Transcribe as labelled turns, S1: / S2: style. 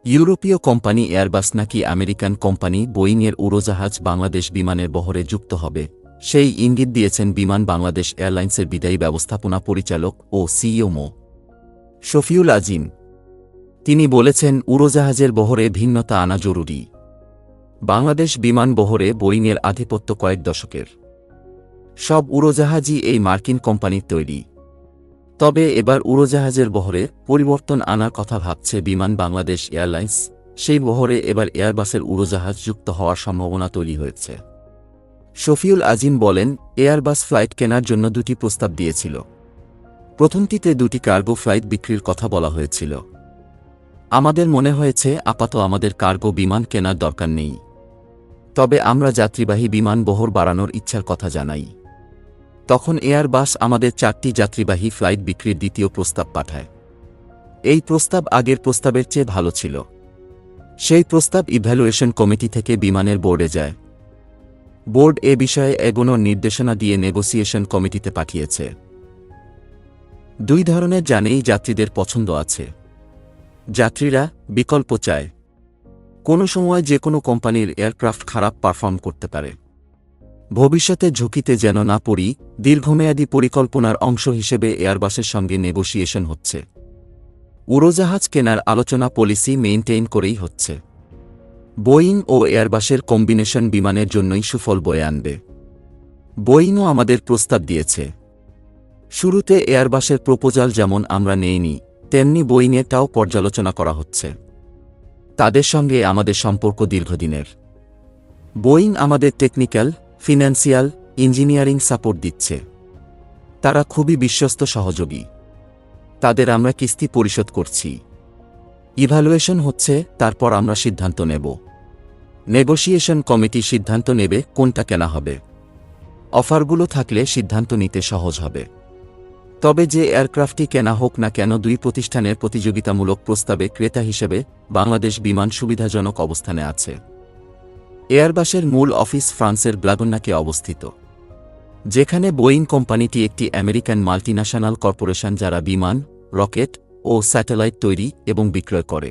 S1: ইউরোপীয় company Airbus নাকি American company বোয়িংয়ের উড়োজাহাজ বাংলাদেশ বিমানের বহরে যুক্ত হবে, সেই ইঙ্গিত দিয়েছেন বিমান বাংলাদেশ এয়ারলাইন্সের বিদায়ী ব্যবস্থাপনা পরিচালক ও সিইও মো. শফিউল আজিম। তিনি বলেছেন, উড়োজাহাজের বহরে ভিন্নতা আনা জরুরি। বাংলাদেশ বিমান বহরে বোয়িংয়ের আধিপত্য কয়েক দশকের। সব উড়োজাহাজই এই মার্কিন কোম্পানির তৈরি। তবে এবার উড়োজাহাজের বহরে পরিবর্তন আনার কথা ভাবছে বিমান বাংলাদেশ এয়ারলাইন্স। সেই বহরে এবার এয়ারবাসের উড়োজাহাজ যুক্ত হওয়ার সম্ভাবনা তৈরি হয়েছে। শফিউল আজিম বলেন, এয়ারবাস ফ্লাইট কেনার জন্য দুটি প্রস্তাব দিয়েছিল। প্রথমটিতে দুটি কার্গো ফ্লাইট বিক্রির কথা বলা হয়েছিল। আমাদের মনে হয়েছে আপাতত আমাদের কার্গো বিমান কেনার দরকার নেই, তবে আমরা যাত্রীবাহী বিমান বহর বাড়ানোর ইচ্ছার কথা জানাই। তখন এয়ারবাস আমাদের 4টি যাত্রীবাহী ফ্লাইট বিক্রির দ্বিতীয় প্রস্তাব পাঠায়। এই প্রস্তাব আগের প্রস্তাবের চেয়ে ভালো ছিল। সেই প্রস্তাব ইভ্যালুয়েশন কমিটি থেকে বিমানের বোর্ডে যায়। বোর্ড এ বিষয়ে এগোনোর নির্দেশনা দিয়ে নেগোসিয়েশন কমিটিতে পাঠিয়েছে। দুই ধরনের যানেই যাত্রীদের পছন্দ আছে। যাত্রীরা বিকল্প চায়। কোনো সময় যে কোনো কোম্পানির এয়ারক্রাফট খারাপ পারফর্ম করতে পারে। ভবিষ্যতে ঝুঁকিতে যেন না পড়ি, দীর্ঘমেয়াদী পরিকল্পনার অংশ হিসেবে এয়ারবাসের সঙ্গে নেগোসিয়েশন হচ্ছে। উড়োজাহাজ কেনার আলোচনা পলিসি মেইনটেইন করেই হচ্ছে। বোয়িং ও এয়ারবাসের কম্বিনেশন বিমানের জন্যই সুফল বয়ে আনবে। বোয়িংও আমাদের প্রস্তাব দিয়েছে। শুরুতে এয়ারবাসের প্রপোজাল যেমন আমরা নেইনি, তেমনি বোয়িংয়েরটাও পর্যালোচনা করা হচ্ছে। তাদের সঙ্গে আমাদের সম্পর্ক দীর্ঘদিনের। বোয়িং আমাদের টেকনিক্যাল, ফিন্যান্সিয়াল, ইঞ্জিনিয়ারিং সাপোর্ট দিচ্ছে। তারা খুবই বিশ্বস্ত সহযোগী। তাদের আমরা কিস্তি পরিশোধ করছি। ইভ্যালুয়েশন হচ্ছে, তারপর আমরা সিদ্ধান্ত নেব। নেগোসিয়েশন কমিটি সিদ্ধান্ত নেবে কোনটা কেনা হবে। অফারগুলো থাকলে সিদ্ধান্ত নিতে সহজ হবে। তবে যে এয়ারক্রাফটই কেনা হোক না কেন, দুই প্রতিষ্ঠানের প্রতিযোগিতামূলক প্রস্তাবে ক্রেতা হিসেবে বাংলাদেশ বিমান সুবিধাজনক অবস্থানে আছে। এয়ারবাসের মূল অফিস ফ্রান্সের ব্লাগন্নাকে অবস্থিত, যেখানে বোয়িং কোম্পানিটি একটি আমেরিকান মাল্টিন্যাশনাল কর্পোরেশন যারা বিমান, রকেট ও স্যাটেলাইট তৈরি এবং বিক্রয় করে।